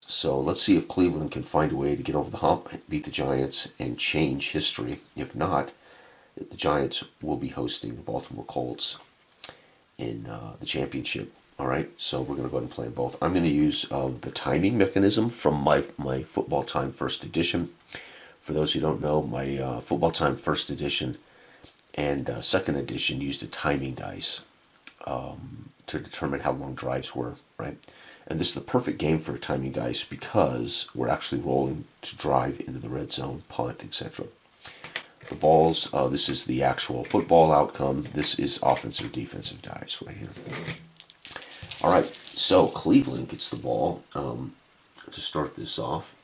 So let's see if Cleveland can find a way to get over the hump, beat the Giants, and change history. If not, the Giants will be hosting the Baltimore Colts in the championship. All right, so we're going to go ahead and play them both. I'm going to use the timing mechanism from my Football Time First Edition. For those who don't know, my Football Time First Edition and Second Edition used a timing dice to determine how long drives were, right? And this is the perfect game for a timing dice because we're actually rolling to drive into the red zone, punt, etc. The balls, this is the actual football outcome. This is offensive, defensive dice right here. All right, so Cleveland gets the ball to start this off.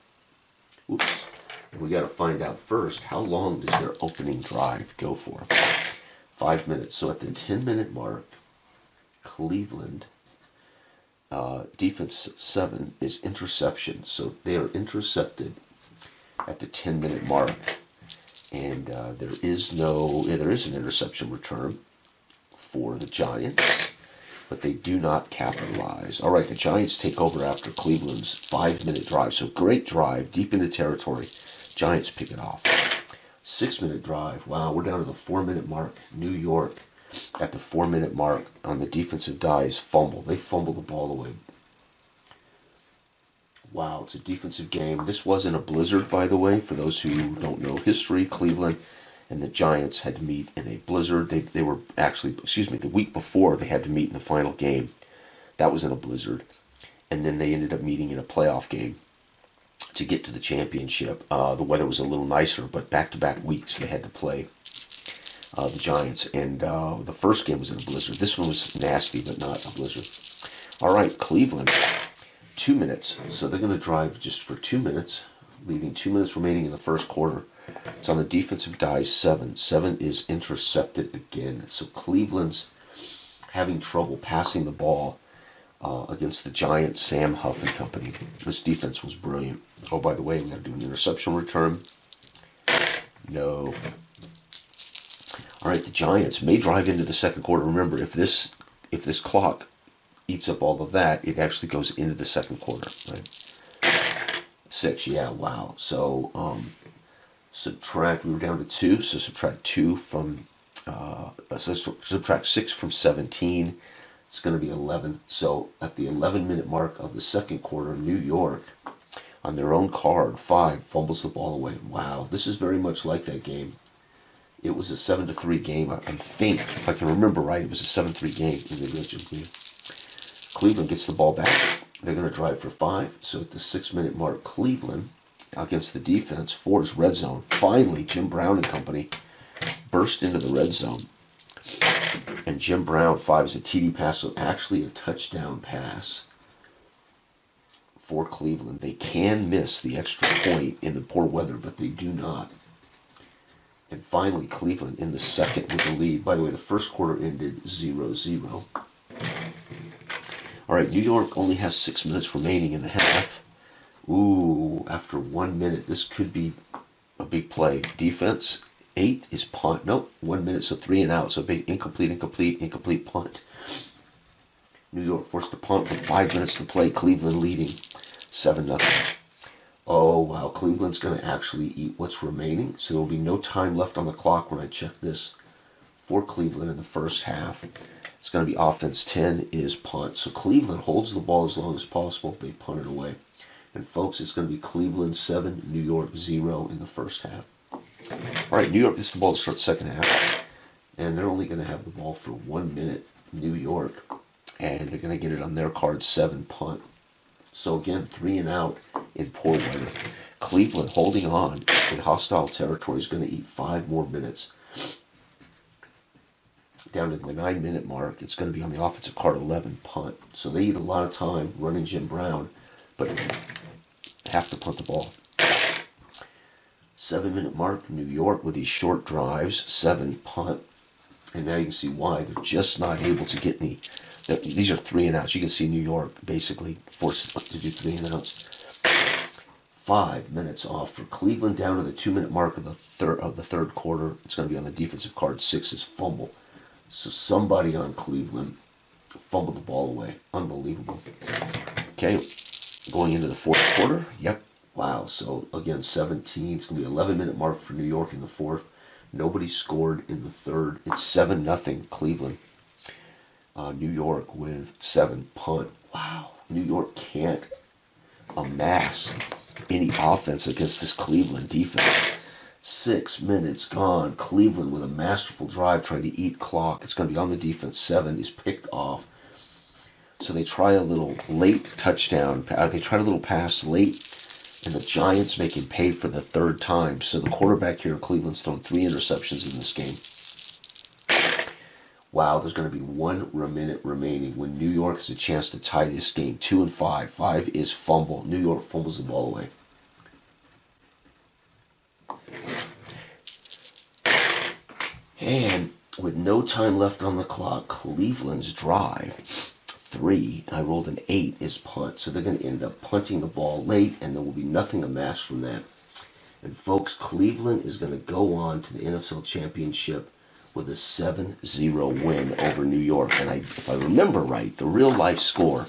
Oops. And we got to find out first, how long does their opening drive go for? 5 minutes. So at the 10-minute mark, Cleveland defense 7 is interception. So they are intercepted at the 10-minute mark. And there is an interception return for the Giants, but they do not capitalize. All right, the Giants take over after Cleveland's 5-minute drive. So great drive, deep into territory. Giants pick it off. 6-minute drive. Wow, we're down to the 4-minute mark. New York at the 4-minute mark on the defensive dice fumble. They fumble the ball away. Wow, it's a defensive game. This wasn't a blizzard, by the way. For those who don't know history, Cleveland and the Giants had to meet in a blizzard. They were actually, the week before they had to meet in the final game. That was in a blizzard. And then they ended up meeting in a playoff game to get to the championship. The weather was a little nicer, but back-to-back weeks they had to play the Giants. And the first game was in a blizzard. This one was nasty, but not a blizzard. All right, Cleveland, 2 minutes. So they're going to drive just for 2 minutes, leaving 2 minutes remaining in the first quarter. It's on the defensive dice, 7. 7 is intercepted again. So Cleveland's having trouble passing the ball against the Giants, Sam Huff and company. This defense was brilliant. Oh, by the way, we got to do an interception return. No. All right, the Giants may drive into the second quarter. Remember, if this clock eats up all of that, it actually goes into the second quarter, right? 6, yeah, wow. So subtract, we were down to 2, so subtract 2 from, subtract 6 from 17. It's going to be 11. So at the 11-minute mark of the second quarter, New York, on their own card, 5, fumbles the ball away. Wow, this is very much like that game. It was a 7-3 game, I think. If I can remember right, it was a 7-3 game in the original game. Cleveland gets the ball back. They're going to drive for 5. So at the 6-minute mark, Cleveland, against the defense, 4 is red zone. Finally, Jim Brown and company burst into the red zone. And Jim Brown, 5 is a TD pass, so actually a touchdown pass for Cleveland. They can miss the extra point in the poor weather, but they do not. And finally, Cleveland in the second with the lead. By the way, the first quarter ended 0-0. All right, New York only has 6 minutes remaining in the half. Ooh, after 1 minute, this could be a big play. Defense, 8 is punt. Nope, 1 minute, so 3 and out. So big incomplete punt. New York forced to punt with 5 minutes to play. Cleveland leading 7-0. Oh, wow, Cleveland's going to actually eat what's remaining. So there will be no time left on the clock when I check this for Cleveland in the first half. It's going to be offense 10 is punt. So Cleveland holds the ball as long as possible. They punt it away. And folks, it's going to be Cleveland 7, New York 0 in the first half. All right, New York gets the ball to start the second half. And they're only going to have the ball for 1 minute, New York. And they're going to get it on their card, 7 punt. So again, 3 and out in poor weather. Cleveland holding on in hostile territory is going to eat 5 more minutes. Down to the 9-minute mark, it's going to be on the offensive card, 11 punt. So they eat a lot of time running Jim Brown, but have to punt the ball. 7-minute mark, New York with these short drives, 7 punt. And now you can see why they're just not able to get any. These are 3 and outs. You can see New York basically forced to do 3 and outs. 5 minutes off for Cleveland down to the 2-minute mark of the third quarter. It's going to be on the defensive card. 6 is fumble. So somebody on Cleveland fumbled the ball away. Unbelievable. Okay. going into the fourth quarter. Yep. Wow. So again, 17. It's going to be 11-minute mark for New York in the fourth. Nobody scored in the third. It's 7-0 Cleveland. New York with 7 punt. Wow. New York can't amass any offense against this Cleveland defense. 6 minutes gone. Cleveland with a masterful drive trying to eat clock. It's going to be on the defense. 7 is picked off. So they try a little late touchdown. They tried a little pass late, and the Giants make him pay for the third time. So the quarterback here in Cleveland's thrown 3 interceptions in this game. Wow, there's going to be 1 minute remaining when New York has a chance to tie this game. 2-5. 5 is fumble. New York fumbles the ball away. And with no time left on the clock, Cleveland's drive, 3, I rolled an 8, is punt. So they're going to end up punting the ball late, and there will be nothing amassed from that. And folks, Cleveland is going to go on to the NFL Championship with a 7-0 win over New York. And if I remember right, the real life score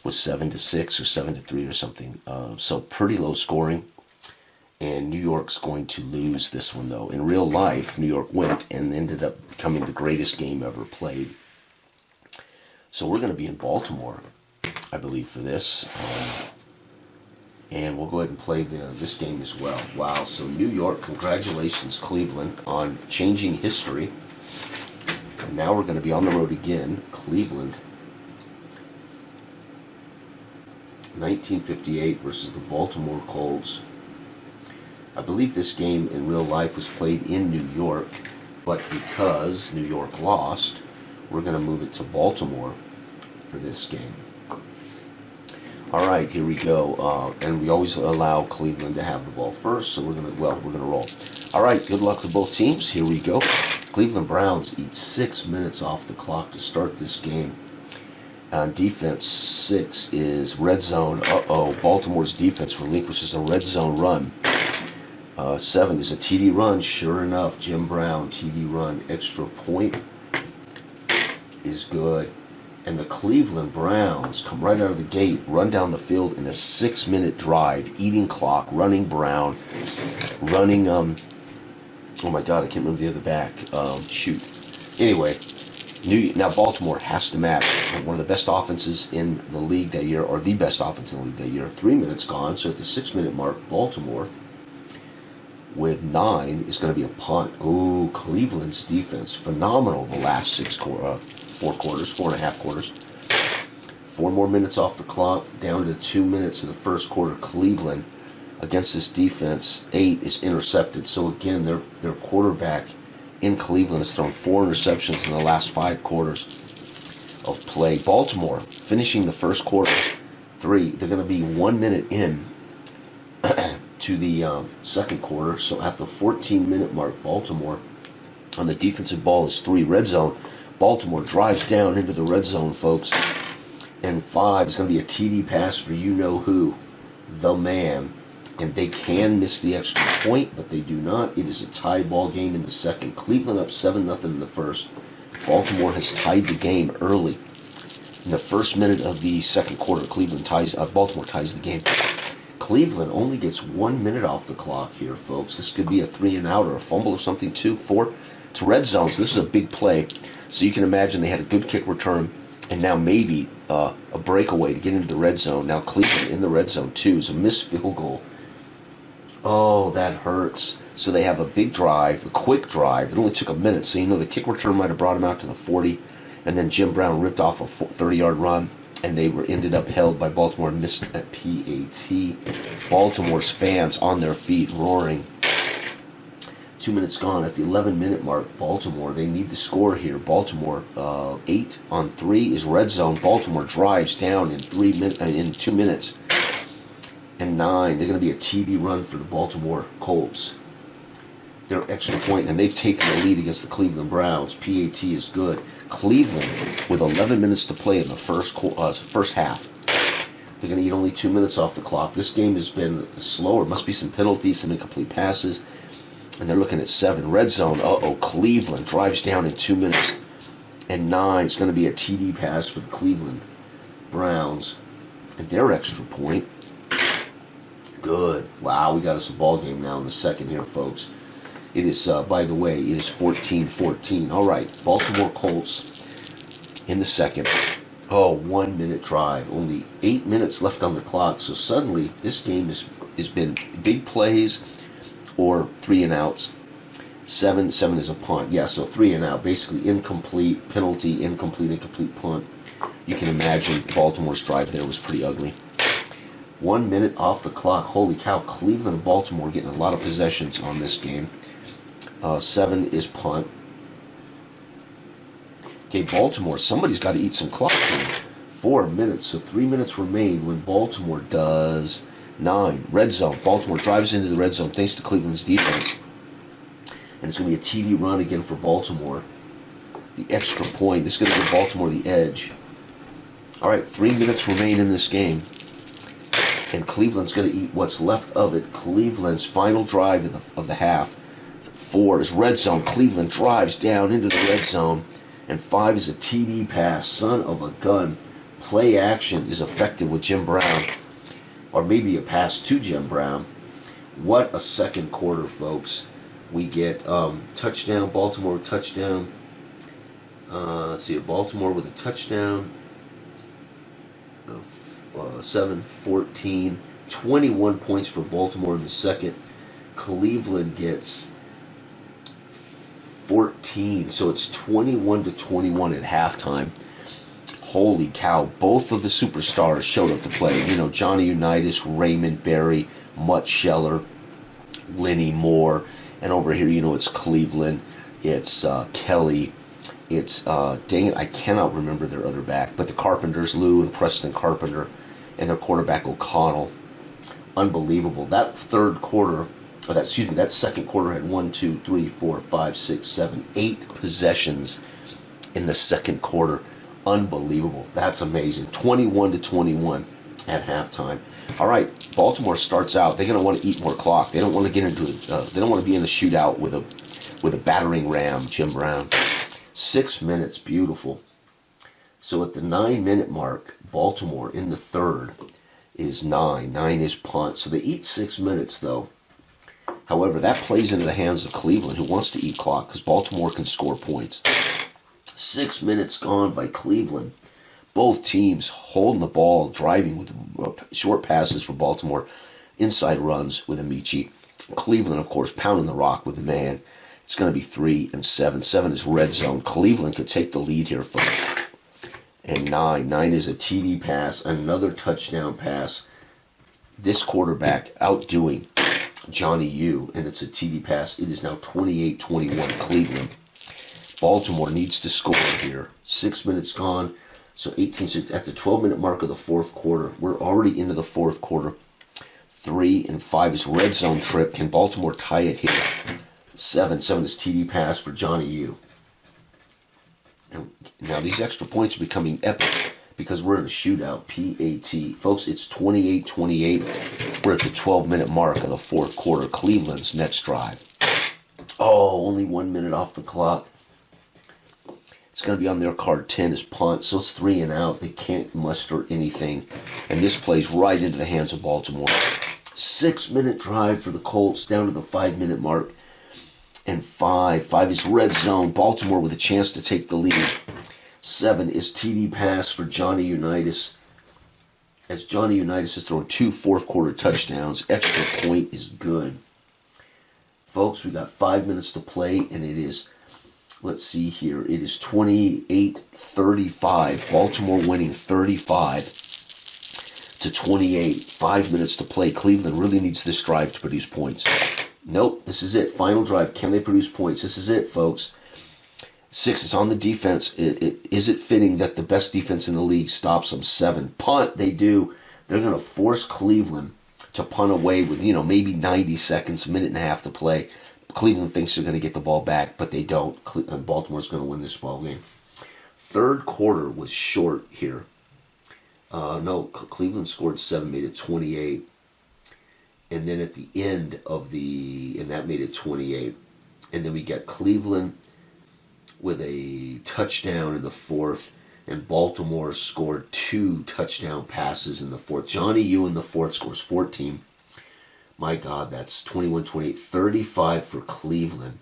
was 7-6 or 7-3 or something. So pretty low scoring. And New York's going to lose this one, though. In real life, New York went and ended up becoming the greatest game ever played. So we're going to be in Baltimore, I believe, for this. And we'll go ahead and play this game as well. Wow, so New York, congratulations, Cleveland, on changing history. And now we're going to be on the road again. Cleveland, 1958 versus the Baltimore Colts. I believe this game in real life was played in New York, but because New York lost, we're going to move it to Baltimore for this game. All right, here we go. And we always allow Cleveland to have the ball first, so we're going to roll. All right, good luck to both teams. Here we go. Cleveland Browns eat 6 minutes off the clock to start this game. On defense, 6 is red zone. Baltimore's defense relinquishes a red zone run. 7 is a TD run. Sure enough, Jim Brown, TD run. Extra point is good. And the Cleveland Browns come right out of the gate, run down the field in a 6-minute drive, eating clock, running Brown, running, oh my God, I can't remember the other back. Anyway, now Baltimore has to match one of the best offenses in the league that year, or the best offense in the league that year. 3 minutes gone, so at the 6-minute mark, Baltimore with 9 is going to be a punt. Ooh, Cleveland's defense, phenomenal the last 4 quarters, 4.5 quarters. 4 more minutes off the clock, down to 2 minutes of the first quarter. Cleveland, against this defense, 8 is intercepted. So again, their quarterback in Cleveland has thrown 4 interceptions in the last 5 quarters of play. Baltimore, finishing the first quarter, 3. They're going to be 1 minute in to the second quarter. So at the 14-minute mark, Baltimore on the defensive ball is 3. Red zone. Baltimore drives down into the red zone, folks. And 5 is going to be a TD pass for you-know-who, the man. And they can miss the extra point, but they do not. It is a tie ball game in the second. Cleveland up 7-0 in the first. Baltimore has tied the game early. In the first minute of the second quarter, Baltimore ties the game. Cleveland only gets 1 minute off the clock here, folks. This could be a 3-and-out or a fumble or something, too. 4 to red zone, so this is a big play. So you can imagine they had a good kick return, and now maybe a breakaway to get into the red zone. Now Cleveland in the red zone, too, is a missed field goal. Oh, that hurts. So they have a big drive, a quick drive. It only took a minute, so the kick return might have brought him out to the 40, and then Jim Brown ripped off a 30-yard run, and they ended up held by Baltimore and missed at PAT. Baltimore's fans on their feet roaring. 2 minutes gone at the 11-minute mark. Baltimore, they need to score here. Baltimore, 8 on 3 is red zone. Baltimore drives down in 2 minutes. And 9, they're going to be a TD run for the Baltimore Colts. Their extra point, and they've taken the lead against the Cleveland Browns. PAT is good. Cleveland, with 11 minutes to play in the first half. They're going to eat only 2 minutes off the clock. This game has been slower. Must be some penalties, some incomplete passes. And they're looking at 7. Red zone, Cleveland drives down in 2 minutes. And 9 is going to be a TD pass for the Cleveland Browns. And their extra point. Good. Wow, we got us a ball game now in the second here, folks. It is, by the way, it is 14-14. All right, Baltimore Colts in the second. Oh, 1 minute drive. Only 8 minutes left on the clock. So suddenly, this game has been big plays or 3 and outs. Seven is a punt. Yeah, so 3 and out. Basically incomplete, penalty, incomplete punt. You can imagine Baltimore's drive there was pretty ugly. 1 minute off the clock. Holy cow, Cleveland and Baltimore getting a lot of possessions on this game. 7 is punt. Okay, Baltimore, somebody's got to eat some clock here. 4 minutes, so 3 minutes remain when Baltimore does 9. Red zone. Baltimore drives into the red zone thanks to Cleveland's defense. And it's going to be a TD run again for Baltimore. The extra point. This is going to give Baltimore the edge. All right, 3 minutes remain in this game. And Cleveland's going to eat what's left of it. Cleveland's final drive of the half. 4 is red zone. Cleveland drives down into the red zone. And 5 is a TD pass. Son of a gun. Play action is effective with Jim Brown. Or maybe a pass to Jim Brown. What a second quarter, folks. We get touchdown, Baltimore touchdown. Let's see, Baltimore with a touchdown. 7-14. 21 points for Baltimore in the second. Cleveland gets 14, so it's 21-21 at halftime. Holy cow, both of the superstars showed up to play. You know, Johnny Unitas, Raymond Berry, Mutt Scheller, Lenny Moore. And over here, you know, it's Cleveland. It's Kelly. It's, dang it, I cannot remember their other back. But the Carpenters, Lou and Preston Carpenter, and their quarterback O'Connell. Unbelievable. That that second quarter had 1, 2, 3, 4, 5, 6, 7, 8 possessions in the second quarter. Unbelievable. That's amazing. 21-21 at halftime. All right, Baltimore starts out. They're going to want to eat more clock. They don't want to get into they don't want to be in the shootout with a battering ram, Jim Brown. 6 minutes, beautiful. So at the 9-minute mark, Baltimore in the third is 9. 9 is punt. So they eat 6 minutes though. However, that plays into the hands of Cleveland, who wants to eat clock because Baltimore can score points. 6 minutes gone by Cleveland. Both teams holding the ball, driving with short passes for Baltimore, inside runs with Amici. Cleveland, of course, pounding the rock with the man. It's going to be 3 and 7. 7 is red zone. Cleveland could take the lead here, folks. And 9. 9 is a TD pass, another touchdown pass. This quarterback outdoing Johnny U, and it's a TD pass. It is now 28-21 Cleveland. Baltimore needs to score here. 6 minutes gone. So 18 at the 12-minute mark of the fourth quarter. We're already into the fourth quarter. 3 and 5 is red zone trip. Can Baltimore tie it here? 7 is TD pass for Johnny U. Now these extra points are becoming epic because we're in a shootout. PAT. Folks, it's 28-28. We're at the 12-minute mark of the fourth quarter. Cleveland's next drive. Oh, only 1 minute off the clock. It's going to be on their card. 10 is punt, so it's 3 and out. They can't muster anything. And this plays right into the hands of Baltimore. 6-minute drive for the Colts down to the 5-minute mark. And 5 is red zone. Baltimore with a chance to take the lead. 7 is TD pass for Johnny Unitas. As Johnny Unitas has thrown 2 fourth quarter touchdowns. Extra point is good. Folks, we got 5 minutes to play, and it is, let's see here, it is 28-35. Baltimore winning 35-28. 5 minutes to play. Cleveland really needs this drive to produce points. Nope, this is it. Final drive. Can they produce points? This is it, folks. 6 is on the defense. Is it fitting that the best defense in the league stops them? 7. Punt, they do. They're going to force Cleveland to punt away with, maybe 90 seconds, a minute and a half to play. Cleveland thinks they're going to get the ball back, but they don't. Baltimore's going to win this ball game. Third quarter was short here. Cleveland scored 7, made it 28. And then at the end and that made it 28. And then we got Cleveland with a touchdown in the fourth. And Baltimore scored 2 touchdown passes in the fourth. Johnny U in the fourth scores 14. My God, that's 21-28. 35 for Cleveland.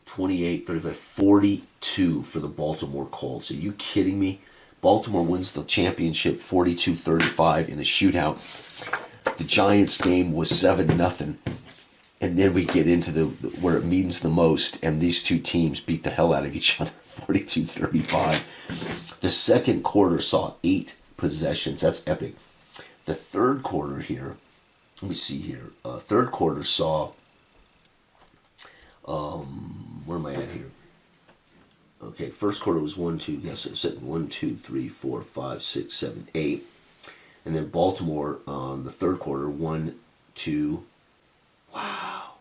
28, 35, 42 for the Baltimore Colts. Are you kidding me? Baltimore wins the championship 42-35 in a shootout. The Giants game was 7-0. And then we get into the where it means the most, and these two teams beat the hell out of each other 42-35. The second quarter saw 8 possessions. That's epic. The third quarter here, let me see here. Third quarter saw, where am I at here? Okay, first quarter was 1, 2, yes, it said 1, 2, 3, 4, 5, 6, 7, 8. And then Baltimore on the third quarter, 1, 2, wow,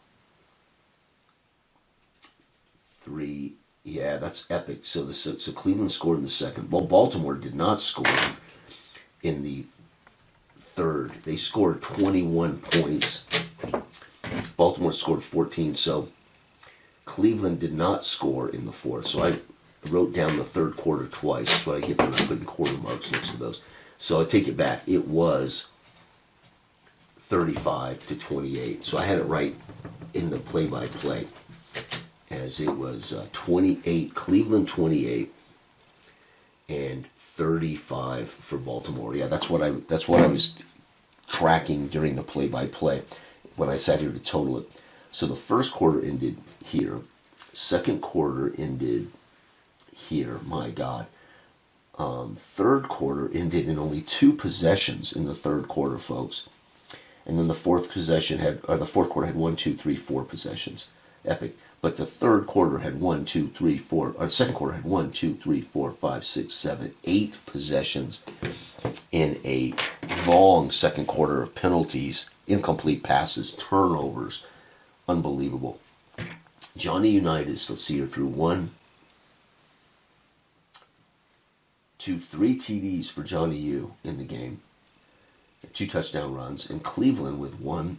3, yeah, that's epic. So Cleveland scored in the second. Well, Baltimore did not score in the third. They scored 21 points. Baltimore scored 14, so Cleveland did not score in the fourth. So I wrote down the third quarter twice. That's what I get for not putting quarter marks next to those. So I take it back. It was 35-28. So I had it right in the play-by-play, as it was 28, Cleveland 28, and 35 for Baltimore. Yeah, that's what I was tracking during the play-by-play when I sat here to total it. So the first quarter ended here. Second quarter ended here. My God. Third quarter ended in only 2 possessions in the third quarter, folks. And then the fourth quarter had 1, 2, 3, 4 possessions. Epic. But the third quarter had 1, 2, 3, 4. Or the second quarter had 1, 2, 3, 4, 5, 6, 7, 8 possessions in a long second quarter of penalties, incomplete passes, turnovers. Unbelievable. Johnny Unitas, let's see here, through 1, 2, 3 TDs for Johnny U in the game. 2 touchdown runs. And Cleveland with 1.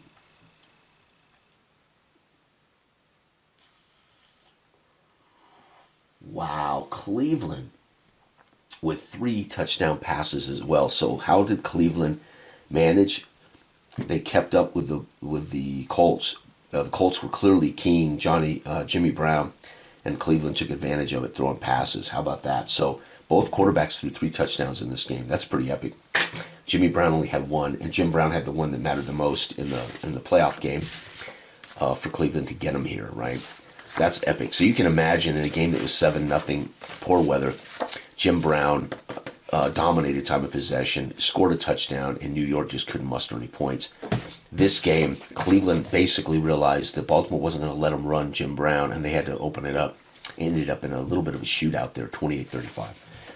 Wow, Cleveland with 3 touchdown passes as well. So how did Cleveland manage? They kept up with the Colts. The Colts were clearly keying Jimmy Brown, and Cleveland took advantage of it, throwing passes. How about that? So both quarterbacks threw 3 touchdowns in this game. That's pretty epic. Jimmy Brown only had 1, and Jim Brown had the one that mattered the most in the playoff game for Cleveland to get him here, right? That's epic. So you can imagine in a game that was 7-0, poor weather, Jim Brown dominated time of possession, scored a touchdown, and New York just couldn't muster any points. This game, Cleveland basically realized that Baltimore wasn't going to let them run Jim Brown, and they had to open it up. Ended up in a little bit of a shootout there, 28-35.